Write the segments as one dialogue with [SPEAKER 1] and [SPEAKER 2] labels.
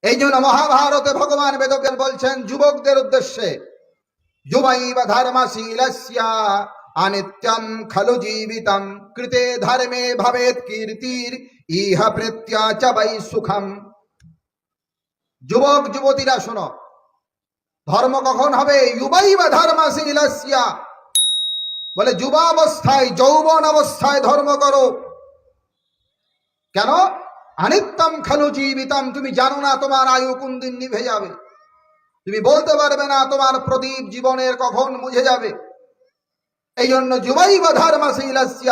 [SPEAKER 1] এই জন্য মহাভারতে ভগবান বেদব্যাস বলছেন যুবকদের উদ্দেশ্যে, যুবৈব ধর্মশীলস্য অনিত্যম খলু জীবিতম কৃতে ধর্মে ভবেৎ কীর্তির ইহ প্রত্যা চ বৈ সুখম। যুবক যুবতীরা শোনো, ধর্ম কখন হবে? যুবৈব ধর্মশীলস্য, বলে যুবাবস্থায় যৌবন অবস্থায় ধর্ম করো। কেন? অনিত্যম খলু জীবিতম, তুমি জানো না তোমার আয়ু কোন দিন নিভে যাবে, তুমি বলতে পারবে না তোমার প্রদীপ জীবনের কখন মুঝে যাবে। এই জন্য যুবৈব ধর্মশীলস্য,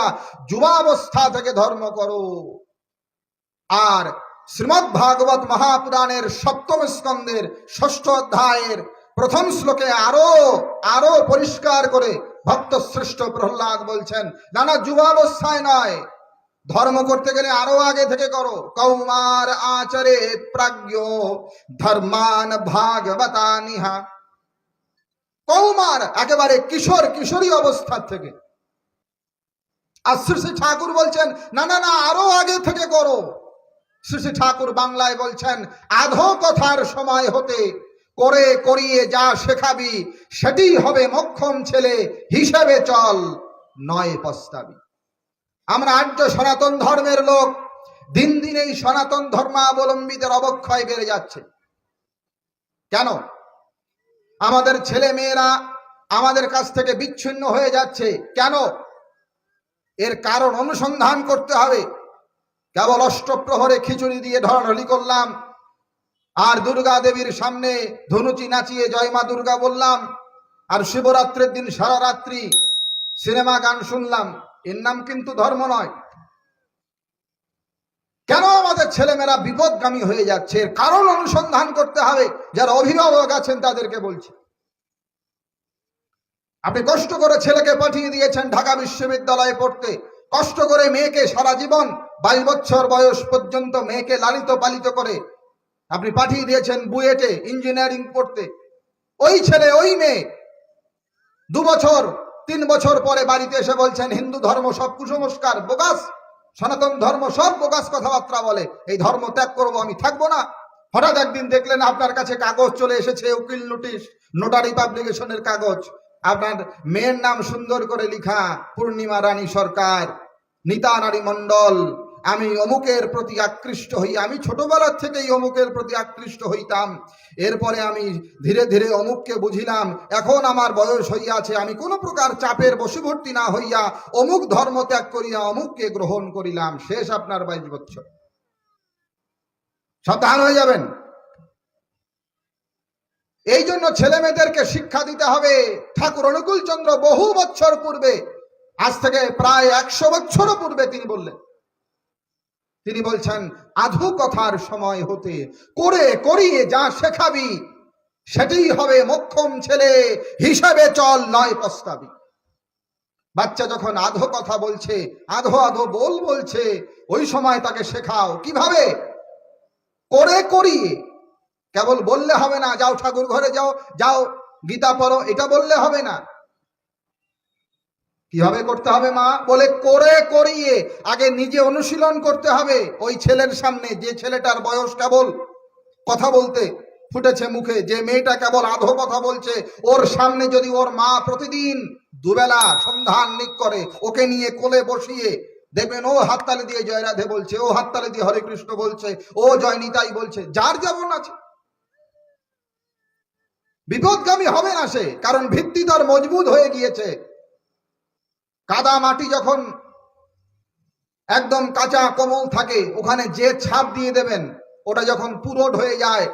[SPEAKER 1] যুবাবস্থা থেকে ধর্ম করো। আর শ্রীমদ্ ভাগবত মহাপুরাণের সপ্তম স্কন্ধের ষষ্ঠ অধ্যায়ের প্রথম শ্লোকে আরো পরিষ্কার করে ভক্ত শ্রেষ্ঠ প্রহ্লাদ বলছেন, না না, যুবাবস্থায় নয়, ধর্ম করতে গেলে আরো আগে থেকে করো। কৌমার আচরে প্রাজ্ঞ ধর্মান ভাগবতানিহা। কৌমার একেবারে কিশোর কিশোরী অবস্থা থেকে। আর শ্রী শ্রী ঠাকুর বলছেন না না না, আরো আগে থেকে করো। শ্রী শ্রী ঠাকুর বাংলায় বলছেন, আধো কথার সময় হতে করে করিয়ে যা শেখাবি সেটি হবে মক্ষম ছেলে, হিসেবে চল নয় পস্তাবি। আমরা আর্য সনাতন ধর্মের লোক, দিন দিন এই সনাতন ধর্মাবলম্বীদের অবক্ষয় বেড়ে যাচ্ছে। কেন? আমাদের ছেলে মেয়েরা আমাদের কাছ থেকে বিচ্ছিন্ন হয়ে যাচ্ছে। কেন? এর কারণ অনুসন্ধান করতে হবে। কেবল অষ্টপ্রহরে খিচুড়ি দিয়ে ঢলাঢলি করলাম, আর দুর্গা দেবীর সামনে ধনুচি নাচিয়ে জয় মা দুর্গা বললাম, আর শিবরাত্রির দিন সারা রাত্রি সিনেমা গান শুনলাম, এর নাম কিন্তু ধর্ম নয়। কেন আমাদের ছেলেমেয়েরা বিপদগামী হয়ে যাচ্ছে? এর কারণ অনুসন্ধান করতে হবে। যারা অভিভাবক আছেন তাদেরকে বলছি, আপনি কষ্ট করে ছেলেকে পাঠিয়ে দিয়েছেন ঢাকা বিশ্ববিদ্যালয়ে পড়তে, কষ্ট করে মেয়েকে সারা জীবন 22 বছর বয়স পর্যন্ত মেয়েকে লালিত পালিত করে আপনি পাঠিয়ে দিয়েছেন বুয়েটে ইঞ্জিনিয়ারিং পড়তে। ওই ছেলে ওই মেয়ে 2 বছর 3 বছর পরে বাড়িতে এসে বলছেন হিন্দু ধর্ম সব কুসংস্কার, বোগাস, সনাতন ধর্ম সব বোগাস কথাবার্তা বলে, এই ধর্ম ত্যাগ করবো, আমি থাকবো না। হঠাৎ একদিন দেখলেন আপনার কাছে কাগজ চলে এসেছে, উকিল নোটিশ, নোটারি পাবলিকেশনের কাগজ, আপনার মেয়ের নাম সুন্দর করে লিখা, পূর্ণিমা রানী সরকার, নিতা নারী মণ্ডল, আমি অমুকের প্রতি আকৃষ্ট হই, আমি ছোটবেলার থেকেই অমুকের প্রতি আকৃষ্ট হইতাম, এরপরে আমি ধীরে ধীরে অমুককে বুঝিলাম, এখন আমার বয়স হইয়াছে, আমি কোনো প্রকার চাপের বশবর্তী না হইয়া অমুক ধর্ম ত্যাগ করিয়া অমুককে গ্রহণ করিলাম। শেষ আপনার 22 বছর। সাবধান হয়ে যাবেন। এই জন্য ছেলে মেয়েদেরকে শিক্ষা দিতে হবে। ঠাকুর অনুকূল চন্দ্র বহু বছর পূর্বে, আজ থেকে প্রায় 100 বছর পূর্বে তিনি বললেন, তিনি বলছেন আধু কথার সময় হতে করে করিয়ে যা শেখাবি সেটাই হবে মক্ষম ছেলে, হিসাবে চল নয় পস্তাবি। বাচ্চা যখন আধো কথা বলছে, আধো আধো বলছে, ওই সময় তাকে শেখাও কিভাবে? করে করিয়ে। কেবল বললে হবে না, যাও ঠাকুর ঘরে যাও, যাও গীতা পড়ো, এটা বললে হবে না। কিভাবে করতে হবে? মা বলে করে করিয়ে আগে নিজে অনুশীলন করতে হবে। ওই ছেলের সামনে, যে ছেলেটার বয়স কেবল কথা বলতে ফুটেছে মুখে, যে মেয়েটা কেবল আধো কথা বলছে, ওর সামনে যদি ওর মা প্রতিদিন দুবেলা সন্ধান নিক করে, ওকে নিয়ে কোলে বসিয়ে দেখবেন ও হাততালি দিয়ে জয় রাধে বলছে, ও হাততালি দিয়ে হরে কৃষ্ণ বলছে, ও জয় নিতাই বলছে, যার যেমন আছে। বিপদগামী হবে না সে, কারণ ভিত্তি তার মজবুত হয়ে গিয়েছে। কাদা মাটি যখন একদম কাঁচা কোমল থাকে, ওখানে যে ছাপ দিয়ে দেবেন, ওটা যখন পুরোট হয়ে যায়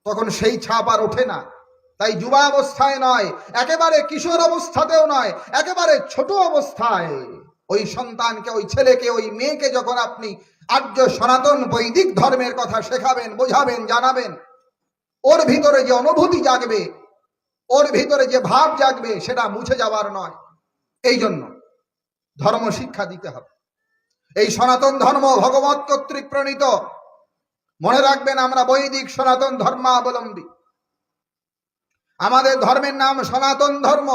[SPEAKER 1] তখন সেই ছাপ আর ওঠে না। তাই যুবাবস্থায় নয়, একেবারে কিশোর অবস্থাতেও নয়, একেবারে ছোট অবস্থায় ওই সন্তানকে, ওই ছেলেকে, ওই মেয়েকে যখন আপনি আর্য সনাতন বৈদিক ধর্মের কথা শেখাবেন, বোঝাবেন, জানাবেন, ওর ভিতরে যে অনুভূতি জাগবে, ওর ভিতরে যে ভাব জাগবে, সেটা মুছে যাবার নয়। এই জন্য ধর্ম শিক্ষা দিতে হবে। এই সনাতন ধর্ম ভগবৎ কর্তৃক প্রণীত। মনে রাখবেন, আমরা বৈদিক সনাতন ধর্মাবলম্বী। আমাদের ধর্মের নাম সনাতন ধর্ম।